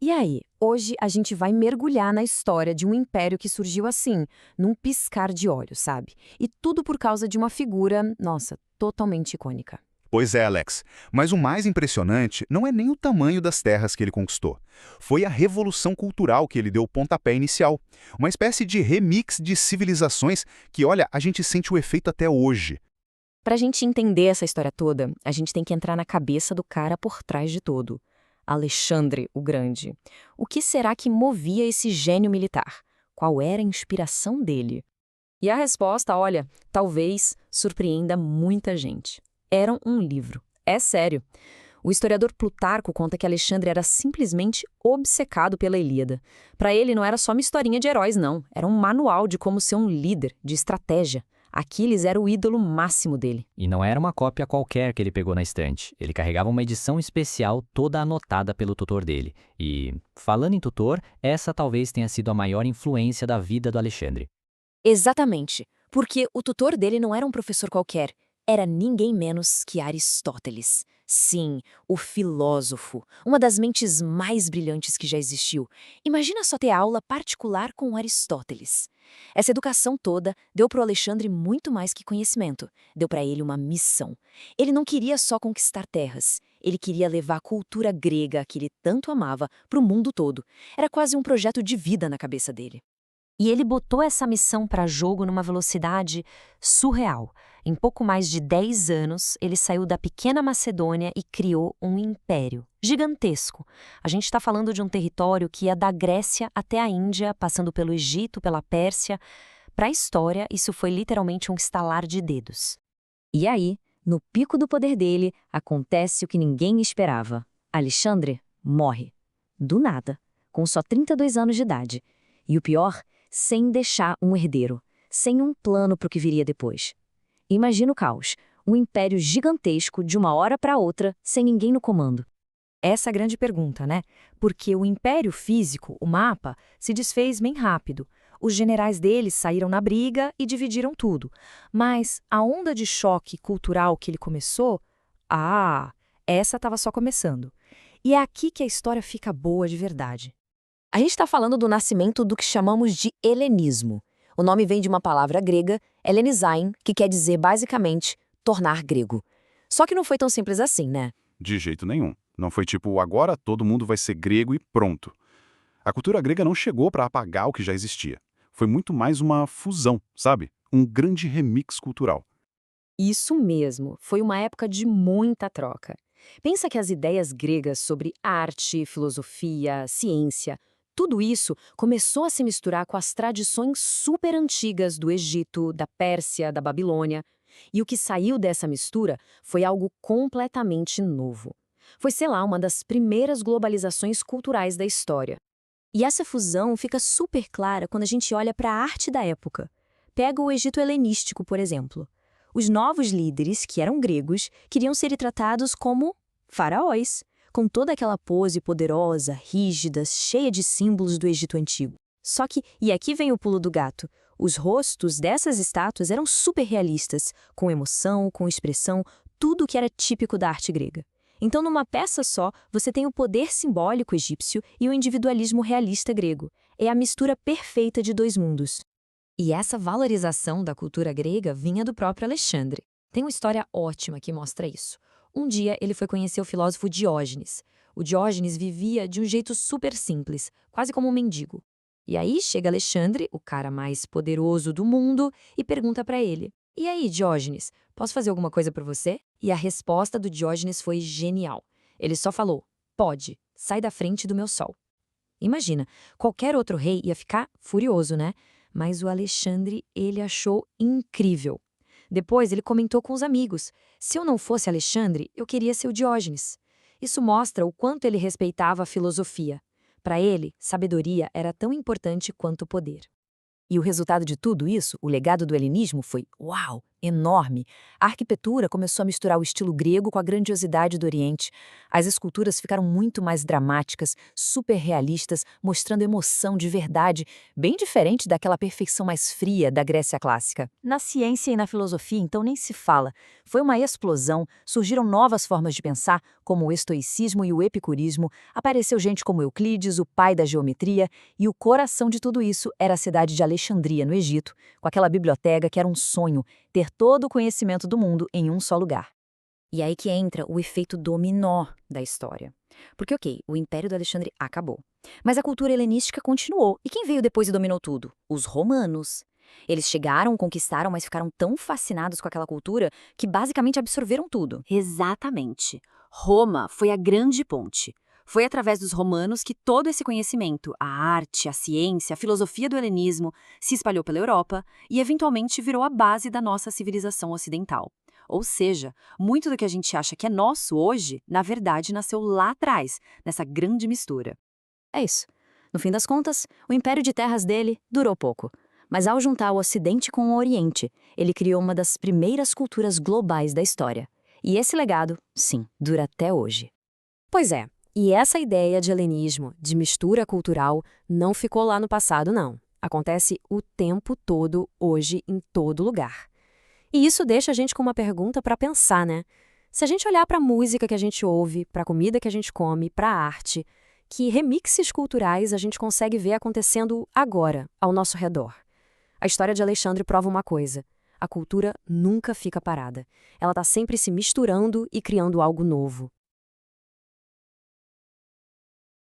E aí, hoje a gente vai mergulhar na história de um império que surgiu assim, num piscar de olhos, sabe? E tudo por causa de uma figura, nossa, totalmente icônica. Pois é, Alex. Mas o mais impressionante não é nem o tamanho das terras que ele conquistou. Foi a revolução cultural que ele deu o pontapé inicial. Uma espécie de remix de civilizações que, olha, a gente sente o efeito até hoje. Pra gente entender essa história toda, a gente tem que entrar na cabeça do cara por trás de tudo. Alexandre o Grande. O que será que movia esse gênio militar? Qual era a inspiração dele? E a resposta, olha, talvez surpreenda muita gente. Era um livro. É sério. O historiador Plutarco conta que Alexandre era simplesmente obcecado pela Ilíada. Para ele não era só uma historinha de heróis, não. Era um manual de como ser um líder, de estratégia. Aquiles era o ídolo máximo dele. E não era uma cópia qualquer que ele pegou na estante. Ele carregava uma edição especial toda anotada pelo tutor dele. E, falando em tutor, essa talvez tenha sido a maior influência da vida do Alexandre. Exatamente, porque o tutor dele não era um professor qualquer, era ninguém menos que Aristóteles. Sim, o filósofo, uma das mentes mais brilhantes que já existiu. Imagina só ter aula particular com Aristóteles. Essa educação toda deu para o Alexandre muito mais que conhecimento, deu para ele uma missão. Ele não queria só conquistar terras, ele queria levar a cultura grega que ele tanto amava para o mundo todo. Era quase um projeto de vida na cabeça dele. E ele botou essa missão para jogo numa velocidade surreal. Em pouco mais de 10 anos, ele saiu da pequena Macedônia e criou um império gigantesco. A gente está falando de um território que ia da Grécia até a Índia, passando pelo Egito, pela Pérsia. Para a história, isso foi literalmente um estalar de dedos. E aí, no pico do poder dele, acontece o que ninguém esperava. Alexandre morre. Do nada, com só 32 anos de idade. E o pior, sem deixar um herdeiro, sem um plano para o que viria depois. Imagina o caos, um império gigantesco de uma hora para outra, sem ninguém no comando. Essa é a grande pergunta, né? Porque o império físico, o mapa, se desfez bem rápido. Os generais deles saíram na briga e dividiram tudo. Mas a onda de choque cultural que ele começou, essa estava só começando. E é aqui que a história fica boa de verdade. A gente está falando do nascimento do que chamamos de helenismo. O nome vem de uma palavra grega, helenizain, que quer dizer, basicamente, tornar grego. Só que não foi tão simples assim, né? De jeito nenhum. Não foi tipo, agora todo mundo vai ser grego e pronto. A cultura grega não chegou para apagar o que já existia. Foi muito mais uma fusão, sabe? Um grande remix cultural. Isso mesmo, foi uma época de muita troca. Pensa que as ideias gregas sobre arte, filosofia, ciência, tudo isso começou a se misturar com as tradições super antigas do Egito, da Pérsia, da Babilônia. E o que saiu dessa mistura foi algo completamente novo. Foi, sei lá, uma das primeiras globalizações culturais da história. E essa fusão fica super clara quando a gente olha para a arte da época. Pega o Egito helenístico, por exemplo. Os novos líderes, que eram gregos, queriam ser tratados como faraós, com toda aquela pose poderosa, rígida, cheia de símbolos do Egito Antigo. Só que, e aqui vem o pulo do gato, os rostos dessas estátuas eram super realistas, com emoção, com expressão, tudo o que era típico da arte grega. Então, numa peça só, você tem o poder simbólico egípcio e o individualismo realista grego. É a mistura perfeita de dois mundos. E essa valorização da cultura grega vinha do próprio Alexandre. Tem uma história ótima que mostra isso. Um dia ele foi conhecer o filósofo Diógenes. O Diógenes vivia de um jeito super simples, quase como um mendigo. E aí chega Alexandre, o cara mais poderoso do mundo, e pergunta para ele: "E aí, Diógenes, posso fazer alguma coisa por você?" E a resposta do Diógenes foi genial. Ele só falou: "Pode, sai da frente do meu sol." Imagina, qualquer outro rei ia ficar furioso, né? Mas o Alexandre, ele achou incrível. Depois ele comentou com os amigos: "Se eu não fosse Alexandre, eu queria ser o Diógenes." Isso mostra o quanto ele respeitava a filosofia. Para ele, sabedoria era tão importante quanto o poder. E o resultado de tudo isso, o legado do helenismo, foi, uau, enorme. A arquitetura começou a misturar o estilo grego com a grandiosidade do Oriente. As esculturas ficaram muito mais dramáticas, super realistas, mostrando emoção de verdade, bem diferente daquela perfeição mais fria da Grécia clássica. Na ciência e na filosofia, então, nem se fala. Foi uma explosão, surgiram novas formas de pensar, como o estoicismo e o epicurismo, apareceu gente como Euclides, o pai da geometria, e o coração de tudo isso era a cidade de Alexandria, no Egito, com aquela biblioteca que era um sonho, ter todo o conhecimento do mundo em um só lugar. E aí que entra o efeito dominó da história. Porque, ok, o Império do Alexandre acabou. Mas a cultura helenística continuou. E quem veio depois e dominou tudo? Os romanos. Eles chegaram, conquistaram, mas ficaram tão fascinados com aquela cultura que basicamente absorveram tudo. Exatamente. Roma foi a grande ponte. Foi através dos romanos que todo esse conhecimento, a arte, a ciência, a filosofia do helenismo, se espalhou pela Europa e eventualmente virou a base da nossa civilização ocidental. Ou seja, muito do que a gente acha que é nosso hoje, na verdade, nasceu lá atrás, nessa grande mistura. É isso. No fim das contas, o império de terras dele durou pouco. Mas ao juntar o Ocidente com o Oriente, ele criou uma das primeiras culturas globais da história. E esse legado, sim, dura até hoje. Pois é, e essa ideia de helenismo, de mistura cultural, não ficou lá no passado, não. Acontece o tempo todo, hoje, em todo lugar. E isso deixa a gente com uma pergunta para pensar, né? Se a gente olhar para a música que a gente ouve, para a comida que a gente come, para a arte, que remixes culturais a gente consegue ver acontecendo agora, ao nosso redor? A história de Alexandre prova uma coisa: a cultura nunca fica parada. Ela está sempre se misturando e criando algo novo.